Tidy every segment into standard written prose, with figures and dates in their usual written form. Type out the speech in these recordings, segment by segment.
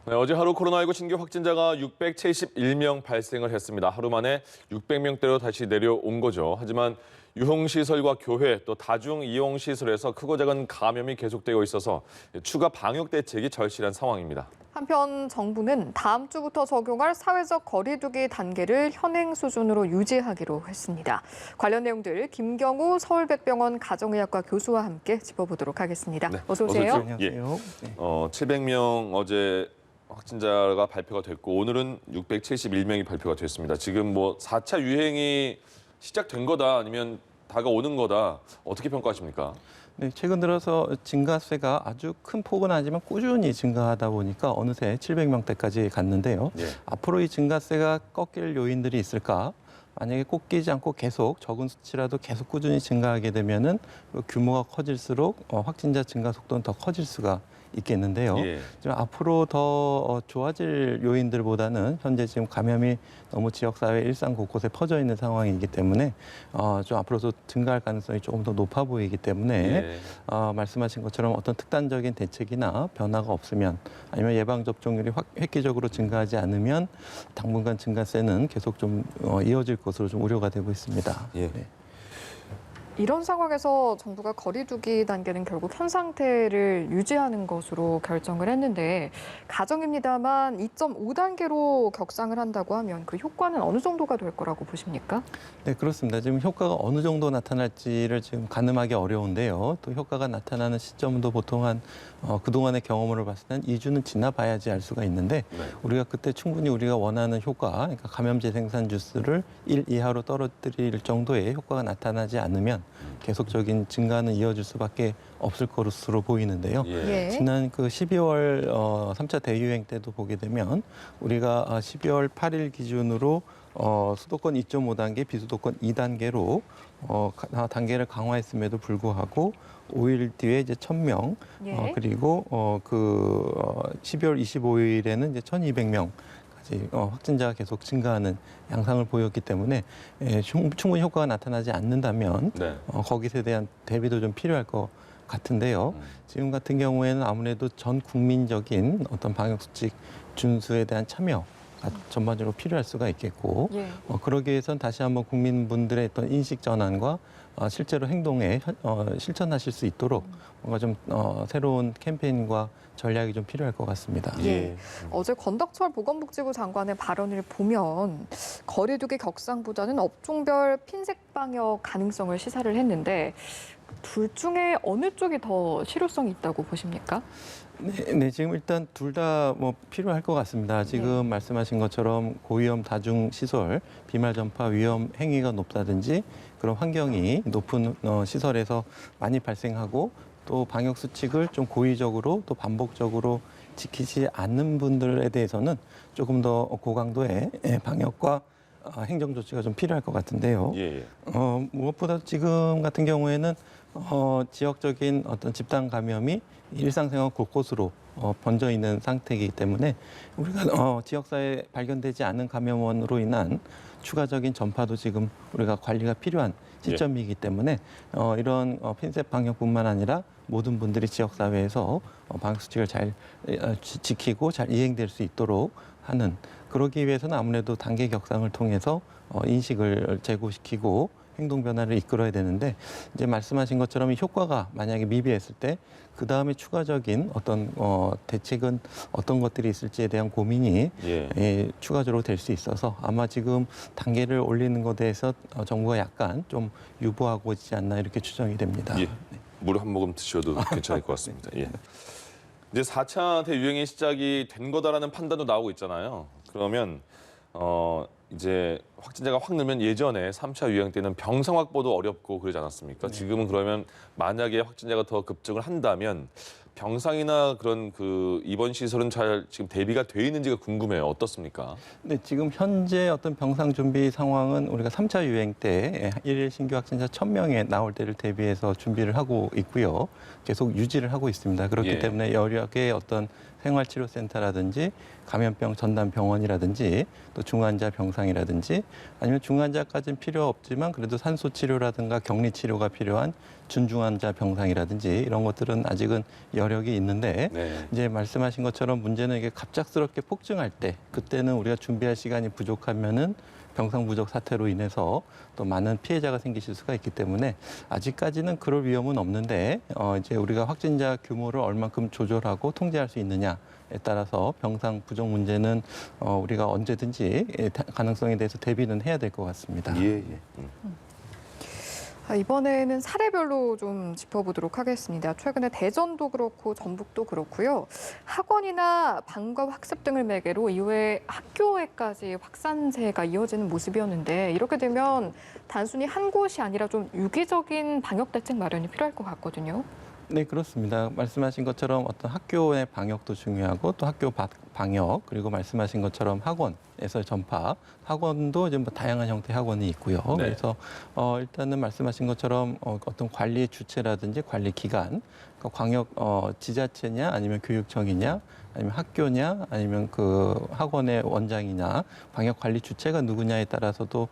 네, 어제 하루 코로나19 신규 확진자가 671명 발생을 했습니다. 하루 만에 600명대로 다시 내려온 거죠. 하지만 유흥시설과 교회 또 다중이용시설에서 크고 작은 감염이 계속되고 있어서 추가 방역 대책이 절실한 상황입니다. 한편 정부는 다음 주부터 적용할 사회적 거리 두기 단계를 현행 수준으로 유지하기로 했습니다. 관련 내용들 김경우 서울백병원 가정의학과 교수와 함께 짚어보도록 하겠습니다. 네, 어서 오세요. 안녕하세요. 네. 700명 어제 확진자가 발표가 됐고 오늘은 671명이 발표가 됐습니다. 지금 4차 유행이 시작된 거다 아니면 다가오는 거다 어떻게 평가하십니까? 네, 최근 들어서 증가세가 아주 큰 폭은 아니지만 꾸준히 증가하다 보니까 어느새 700명대까지 갔는데요. 예. 앞으로 이 증가세가 꺾일 요인들이 있을까? 만약에 꺾이지 않고 계속 적은 수치라도 계속 꾸준히 증가하게 되면은 규모가 커질수록 확진자 증가 속도는 더 커질 수가 있겠는데요. 예. 좀 앞으로 더 좋아질 요인들보다는 현재 지금 감염이 너무 지역사회 일상 곳곳에 퍼져 있는 상황이기 때문에 좀 앞으로도 증가할 가능성이 조금 더 높아 보이기 때문에 예. 말씀하신 것처럼 어떤 특단적인 대책이나 변화가 없으면 아니면 예방접종률이 획기적으로 증가하지 않으면 당분간 증가세는 계속 좀 이어질 것으로 좀 우려가 되고 있습니다. 예. 네. 이런 상황에서 정부가 거리 두기 단계는 결국 현 상태를 유지하는 것으로 결정을 했는데 가정입니다만 2.5단계로 격상을 한다고 하면 그 효과는 어느 정도가 될 거라고 보십니까? 네, 그렇습니다. 지금 효과가 어느 정도 나타날지를 지금 가늠하기 어려운데요. 또 효과가 나타나는 시점도 보통 그동안의 경험으로 봤을 때는 2주는 지나봐야지 알 수가 있는데 네. 우리가 그때 충분히 우리가 원하는 효과, 그러니까 감염제 생산 주수를 1 이하로 떨어뜨릴 정도의 효과가 나타나지 않으면 계속적인 증가는 이어질 수밖에 없을 것으로 보이는데요. 예. 지난 그 12월 3차 대유행 때도 보게 되면 우리가 12월 8일 기준으로 수도권 2.5단계, 비수도권 2단계로 단계를 강화했음에도 불구하고 5일 뒤에 이제 1,000명, 예. 그리고 12월 25일에는 이제 1,200명. 확진자가 계속 증가하는 양상을 보였기 때문에 충분히 효과가 나타나지 않는다면 네. 거기에 대한 대비도 좀 필요할 것 같은데요. 지금 같은 경우에는 아무래도 전 국민적인 어떤 방역수칙 준수에 대한 참여가 전반적으로 필요할 수가 있겠고 예. 그러기 위해선 다시 한번 국민분들의 어떤 인식 전환과 실제로 행동에 실천하실 수 있도록 뭔가 좀 새로운 캠페인과 전략이 좀 필요할 것 같습니다. 예. 어제 권덕철 보건복지부 장관의 발언을 보면 거리 두기 격상보다는 업종별 핀셋 방역 가능성을 시사를 했는데 둘 중에 어느 쪽이 더 실효성이 있다고 보십니까? 네, 지금 일단 둘 다 필요할 것 같습니다. 지금 말씀하신 것처럼 고위험 다중시설, 비말 전파 위험 행위가 높다든지 그런 환경이 높은 시설에서 많이 발생하고 또 방역 수칙을 좀 고의적으로 또 반복적으로 지키지 않는 분들에 대해서는 조금 더 고강도의 방역과 행정 조치가 좀 필요할 것 같은데요. 예. 무엇보다 지금 같은 경우에는 지역적인 어떤 집단 감염이 일상생활 곳곳으로 번져 있는 상태이기 때문에 우리가 지역사회에 발견되지 않은 감염원으로 인한 추가적인 전파도 지금 우리가 관리가 필요한 시점이기 때문에 이런 핀셋 방역뿐만 아니라 모든 분들이 지역사회에서 방역 수칙을 잘 지키고 잘 이행될 수 있도록 하는 그러기 위해서는 아무래도 단계 격상을 통해서 인식을 제고시키고 행동 변화를 이끌어야 되는데 이제 말씀하신 것처럼 이 효과가 만약에 미비했을 때 그 다음에 추가적인 어떤 대책은 어떤 것들이 있을지에 대한 고민이 추가적으로 될 수 있어서 아마 지금 단계를 올리는 것에 대해서 정부가 약간 좀 유보하고 있지 않나 이렇게 추정이 됩니다. 예. 물 한 모금 드셔도 괜찮을 것 같습니다. 예. 이제 4차 대유행이 시작이 된 거다라는 판단도 나오고 있잖아요. 그러면 이제 확진자가 확 늘면 예전에 3차 유행 때는 병상 확보도 어렵고 그러지 않았습니까? 지금은 그러면 만약에 확진자가 더 급증을 한다면 병상이나 그런 그 입원 시설은 잘 지금 대비가 돼 있는지가 궁금해요. 어떻습니까? 네, 지금 현재 어떤 병상 준비 상황은 우리가 3차 유행 때 일일 신규 확진자 1,000명에 나올 때를 대비해서 준비를 하고 있고요. 계속 유지를 하고 있습니다. 그렇기 때문에 여력의 어떤 생활치료센터라든지 감염병 전담병원이라든지 또 중환자 병상이라든지 아니면 중환자까지는 필요 없지만 그래도 산소 치료라든가 격리 치료가 필요한 준중환자 병상이라든지 이런 것들은 아직은 여력이 있는데 네. 이제 말씀하신 것처럼 문제는 이게 갑작스럽게 폭증할 때 그때는 우리가 준비할 시간이 부족하면은 병상 부족 사태로 인해서 또 많은 피해자가 생기실 수가 있기 때문에 아직까지는 그럴 위험은 없는데 이제 우리가 확진자 규모를 얼만큼 조절하고 통제할 수 있느냐에 따라서 병상 부족 문제는 우리가 언제든지 가능성에 대해서 대비는 해야 될 것 같습니다. 예, 예. 이번에는 사례별로 좀 짚어보도록 하겠습니다. 최근에 대전도 그렇고 전북도 그렇고요. 학원이나 방과 학습 등을 매개로 이후에 학교에까지 확산세가 이어지는 모습이었는데 이렇게 되면 단순히 한 곳이 아니라 좀 유기적인 방역 대책 마련이 필요할 것 같거든요. 네, 그렇습니다. 말씀하신 것처럼 어떤 학교의 방역도 중요하고 또 학교 방역 그리고 말씀하신 것처럼 학원에서 전파, 학원도 이제 뭐 다양한 형태의 학원이 있고요. 네. 그래서 일단은 말씀하신 것처럼 어떤 관리 주체라든지 관리 기관, 그러니까 광역 지자체냐 아니면 교육청이냐 아니면 학교냐 아니면 그 학원의 원장이냐 방역 관리 주체가 누구냐에 따라서도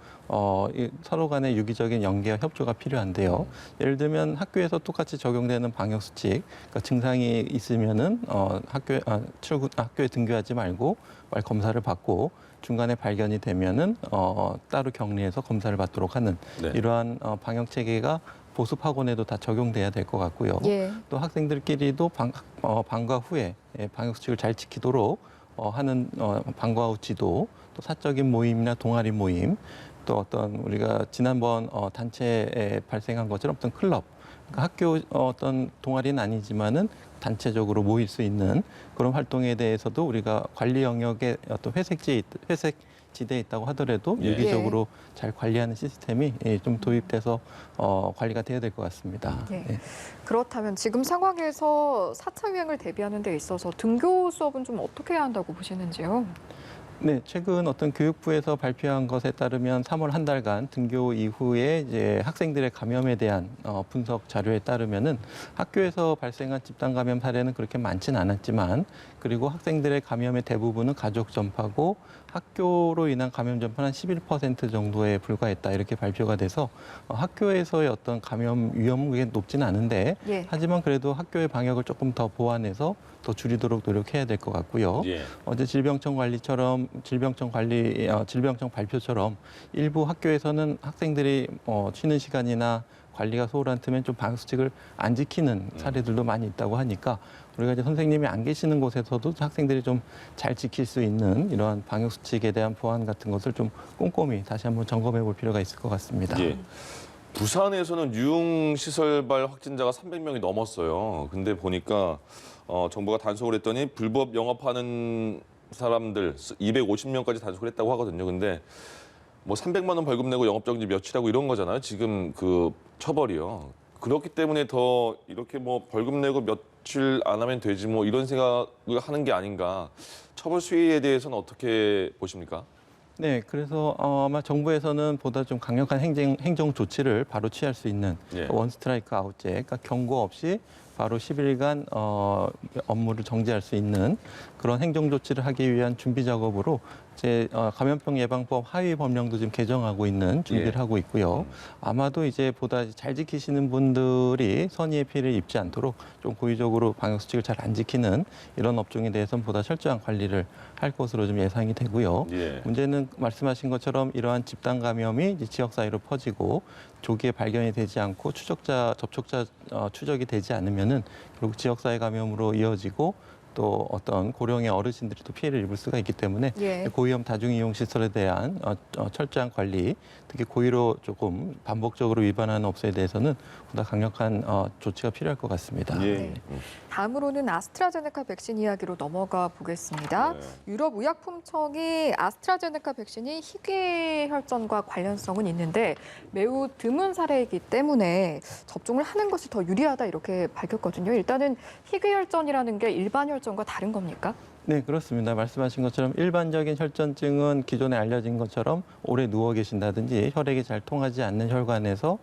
서로 간의 유기적인 연계와 협조가 필요한데요. 예를 들면 학교에서 똑같이 적용되는 방역 수칙, 그러니까 증상이 있으면은 학교에 등교하지 말고 검사를 받고 중간에 발견이 되면은 따로 격리해서 검사를 받도록 하는 네. 이러한 방역 체계가 보습 학원에도 다 적용돼야 될 것 같고요. 예. 또 학생들끼리도 방과 후에 방역 수칙을 잘 지키도록 하는 방과 후 지도, 또 사적인 모임이나 동아리 모임, 또 어떤 우리가 지난번 단체에 발생한 것처럼 어떤 클럽, 그러니까 학교 어떤 동아리는 아니지만은 단체적으로 모일 수 있는 그런 활동에 대해서도 우리가 관리 영역에 어떤 회색 지대에 있다고 하더라도 예. 유기적으로 잘 관리하는 시스템이 좀 도입돼서 관리가 돼야 될 것 같습니다. 예. 예. 그렇다면 지금 상황에서 4차 유행을 대비하는 데 있어서 등교 수업은 좀 어떻게 해야 한다고 보시는지요? 네, 최근 어떤 교육부에서 발표한 것에 따르면 3월 한 달간 등교 이후에 이제 학생들의 감염에 대한 분석 자료에 따르면은 학교에서 발생한 집단 감염 사례는 그렇게 많지는 않았지만 그리고 학생들의 감염의 대부분은 가족 전파고 학교로 인한 감염 전파는 11% 정도에 불과했다 이렇게 발표가 돼서 학교에서의 어떤 감염 위험이 높지는 않은데 예. 하지만 그래도 학교의 방역을 조금 더 보완해서 더 줄이도록 노력해야 될 것 같고요. 예. 어제 질병청 발표처럼 일부 학교에서는 학생들이 쉬는 시간이나 관리가 소홀한 틈엔 좀 방역 수칙을 안 지키는 사례들도 많이 있다고 하니까 우리가 이제 선생님이 안 계시는 곳에서도 학생들이 좀 잘 지킬 수 있는 이러한 방역 수칙에 대한 보완 같은 것을 좀 꼼꼼히 다시 한번 점검해 볼 필요가 있을 것 같습니다. 예. 부산에서는 유흥시설발 확진자가 300명이 넘었어요. 근데 보니까 정부가 단속을 했더니 불법 영업하는 사람들 250명까지 단속을 했다고 하거든요. 근데 뭐 300만 원 벌금 내고 영업정지 며칠하고 이런 거잖아요. 지금 그 처벌이요. 그렇기 때문에 더 이렇게 뭐 벌금 내고 며칠 안 하면 되지 뭐 이런 생각을 하는 게 아닌가. 처벌 수위에 대해서는 어떻게 보십니까? 네, 그래서 아마 정부에서는 보다 좀 강력한 행정 조치를 바로 취할 수 있는 예. 원 스트라이크 아웃제, 그러니까 경고 없이 바로 10일간 업무를 정지할 수 있는 그런 행정 조치를 하기 위한 준비 작업으로 이제 감염병 예방법 하위 법령도 지금 개정하고 있는 준비를 예. 하고 있고요. 아마도 이제 보다 잘 지키시는 분들이 선의의 피해를 입지 않도록 좀 고의적으로 방역 수칙을 잘 안 지키는 이런 업종에 대해서는 보다 철저한 관리를 할 것으로 좀 예상이 되고요. 예. 문제는 말씀하신 것처럼 이러한 집단 감염이 이제 지역 사회로 퍼지고 조기에 발견이 되지 않고 접촉자 추적이 되지 않으면은 결국 지역 사회 감염으로 이어지고 또 어떤 고령의 어르신들이 또 피해를 입을 수가 있기 때문에 예. 고위험 다중이용 시설에 대한 철저한 관리, 특히 고의로 조금 반복적으로 위반하는 업소에 대해서는 보다 강력한 조치가 필요할 것 같습니다. 예. 네. 다음으로는 아스트라제네카 백신 이야기로 넘어가 보겠습니다. 네. 유럽의약품청이 아스트라제네카 백신이 희귀혈전과 관련성은 있는데 매우 드문 사례이기 때문에 접종을 하는 것이 더 유리하다 이렇게 밝혔거든요. 일단은 희귀혈전이라는 게 일반 혈전과 다른 겁니까? 네, 그렇습니다. 말씀하신 것처럼 일반적인 혈전증은 기존에 알려진 것처럼 오래 누워 계신다든지 혈액이 잘 통하지 않는 혈관에서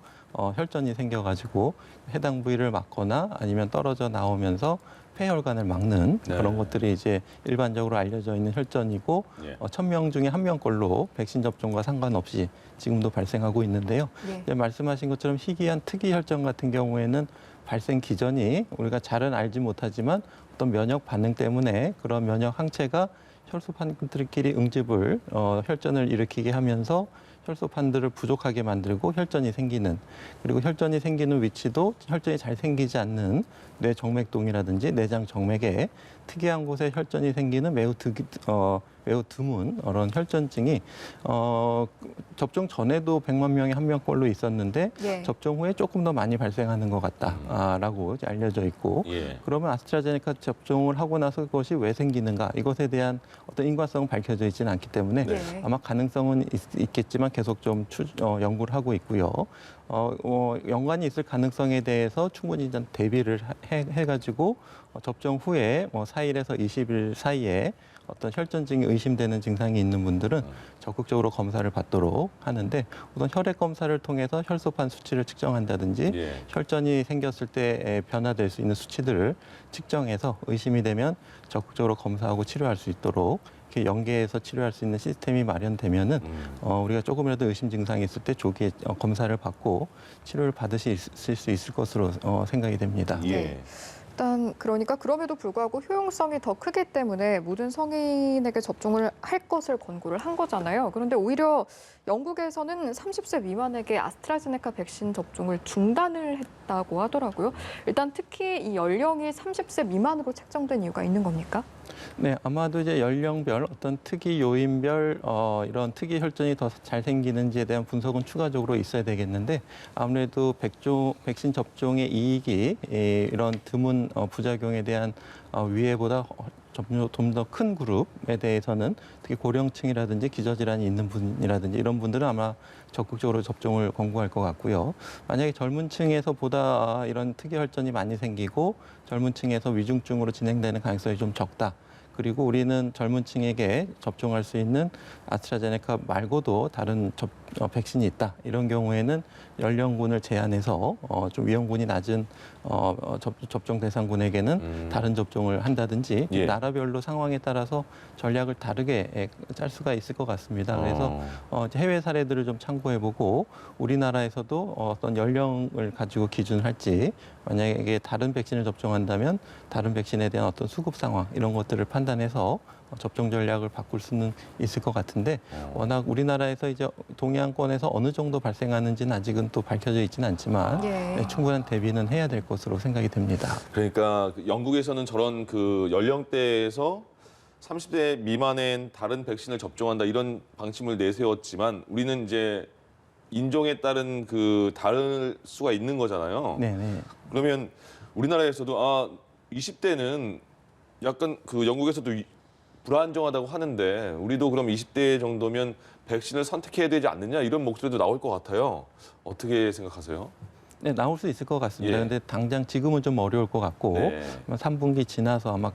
혈전이 생겨가지고 해당 부위를 막거나 아니면 떨어져 나오면서 폐혈관을 막는 네. 그런 것들이 이제 일반적으로 알려져 있는 혈전이고 예. 1000명 중에 1명꼴로 백신 접종과 상관없이 지금도 발생하고 있는데요. 예. 이제 말씀하신 것처럼 희귀한 특이 혈전 같은 경우에는 발생 기전이 우리가 잘은 알지 못하지만 어떤 면역 반응 때문에 그런 면역 항체가 혈소판들끼리 응집을 혈전을 일으키게 하면서 혈소판들을 부족하게 만들고 혈전이 생기는, 그리고 혈전이 생기는 위치도 혈전이 잘 생기지 않는 뇌정맥동이라든지 내장 정맥에 특이한 곳에 혈전이 생기는 매우 드문 그런 혈전증이 접종 전에도 100만 명에 한 명꼴로 있었는데 예. 접종 후에 조금 더 많이 발생하는 것 같다라고 이제 알려져 있고, 예. 그러면 아스트라제네카 접종을 하고 나서 그것이 왜 생기는가, 이것에 대한 어떤 인과성은 밝혀져 있지는 않기 때문에 네. 아마 가능성은 있겠지만 계속 좀 연구를 하고 있고요. 연관이 있을 가능성에 대해서 충분히 일단 대비를 해가지고 접종 후에 4일에서 20일 사이에 어떤 혈전증이 의심되는 증상이 있는 분들은 적극적으로 검사를 받도록 하는데, 우선 혈액 검사를 통해서 혈소판 수치를 측정한다든지 예. 혈전이 생겼을 때 변화될 수 있는 수치들을 측정해서 의심이 되면 적극적으로 검사하고 치료할 수 있도록 이렇게 연계해서 치료할 수 있는 시스템이 마련되면은 우리가 조금이라도 의심 증상이 있을 때 조기에 검사를 받고 치료를 받으실 수 있을 것으로 생각이 됩니다. 예. 네. 일단 그러니까 그럼에도 불구하고 효용성이 더 크기 때문에 모든 성인에게 접종을 할 것을 권고를 한 거잖아요. 그런데 오히려 영국에서는 30세 미만에게 아스트라제네카 백신 접종을 중단을 했다고 하더라고요. 일단 특히 이 연령이 30세 미만으로 책정된 이유가 있는 겁니까? 네, 아마도 이제 연령별 어떤 특이 요인별 이런 특이 혈전이 더 잘 생기는지에 대한 분석은 추가적으로 있어야 되겠는데, 아무래도 백신 접종의 이익이 이런 드문 부작용에 대한 위해보다 좀 더 큰 그룹에 대해서는 특히 고령층이라든지 기저질환이 있는 분이라든지 이런 분들은 아마 적극적으로 접종을 권고할 것 같고요. 만약에 젊은 층에서 보다 이런 특이 혈전이 많이 생기고 젊은 층에서 위중증으로 진행되는 가능성이 좀 적다. 그리고 우리는 젊은 층에게 접종할 수 있는 아스트라제네카 말고도 다른 백신이 있다. 이런 경우에는 연령군을 제한해서 좀 위험군이 낮은 접종 대상군에게는 다른 접종을 한다든지 예. 나라별로 상황에 따라서 전략을 다르게 짤 수가 있을 것 같습니다. 그래서 해외 사례들을 좀 참고해보고 우리나라에서도 어떤 연령을 가지고 기준을 할지, 만약에 다른 백신을 접종한다면 다른 백신에 대한 어떤 수급 상황 이런 것들을 판단해서 접종 전략을 바꿀 수는 있을 것 같은데, 워낙 우리나라에서 이제 동양권에서 어느 정도 발생하는지는 아직은 또 밝혀져 있지는 않지만 예. 충분한 대비는 해야 될 것으로 생각이 됩니다. 그러니까 영국에서는 저런 그 연령대에서 30대 미만엔 다른 백신을 접종한다 이런 방침을 내세웠지만 우리는 이제 인종에 따른 그 다를 수가 있는 거잖아요. 네. 그러면 우리나라에서도 20대는 약간 그 영국에서도 불안정하다고 하는데 우리도 그럼 20대 정도면 백신을 선택해야 되지 않느냐 이런 목소리도 나올 것 같아요. 어떻게 생각하세요? 네, 나올 수 있을 것 같습니다. 예. 근데 당장 지금은 좀 어려울 것 같고 네. 3분기 지나서 아마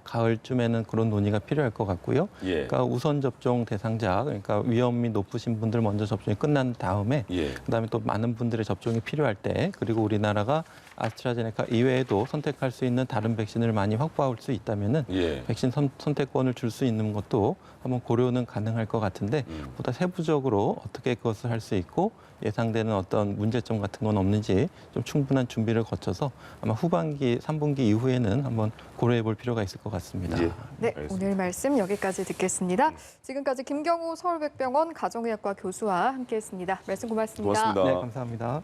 가을쯤에는 그런 논의가 필요할 것 같고요. 예. 그러니까 우선 접종 대상자, 그러니까 위험이 높으신 분들 먼저 접종이 끝난 다음에 예. 그다음에 또 많은 분들의 접종이 필요할 때, 그리고 우리나라가 아스트라제네카 이외에도 선택할 수 있는 다른 백신을 많이 확보할 수 있다면은 예. 백신 선택권을 줄 수 있는 것도 한번 고려는 가능할 것 같은데, 보다 세부적으로 어떻게 그것을 할 수 있고 예상되는 어떤 문제점 같은 건 없는지 좀 충분한 준비를 거쳐서 아마 후반기 3분기 이후에는 한번 고려해 볼 필요가 있을 것 같습니다. 예. 네, 알겠습니다. 오늘 말씀 여기까지 듣겠습니다. 지금까지 김경우 서울백병원 가정의학과 교수와 함께했습니다. 말씀 고맙습니다. 고맙습니다. 네, 감사합니다.